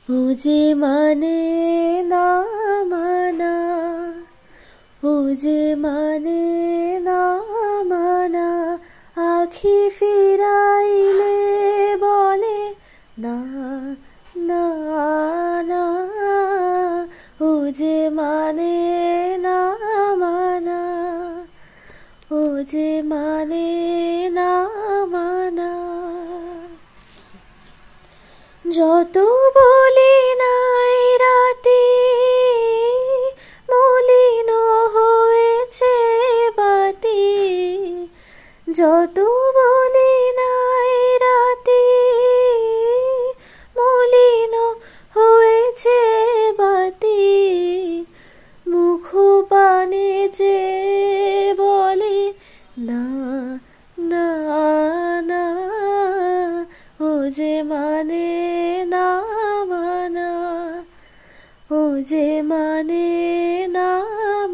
ও যে মানে না মানা, ও যে মানে না মানা, আখি ফিরাইলে বলে না না না। ও যে মানে না মানা, ও যে মানে না মানা। যত বলি নাই রাতে মলিন হয়েছে বাতি, যত বলি নাই রাতে মলিন হয়েছে বাতি, মুখ পানে যে বলে না না না। ও যে মানে না মানা, ও যে মানে না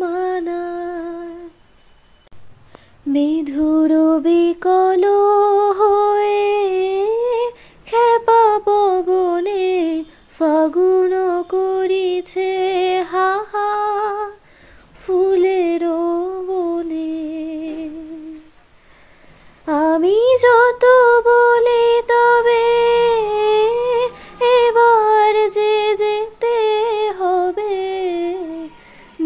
মানা। বিধুর বিকল হয়ে খেপা পবনে ফাগুন করিছে হাহা ফুলের বনে। আমি যত বলি তবে এবার যে যেতে হবে,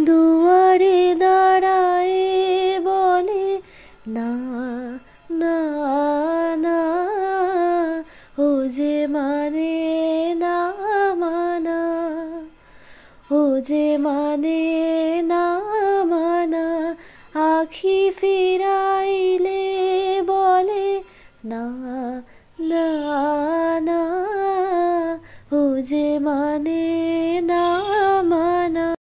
দুয়ারে দাঁড়ায় বলে না না না। ও যে মানে না মানা, ও যে মানে না মানা, আখি ফিরাইলে বলে না না না। ও যে মানে না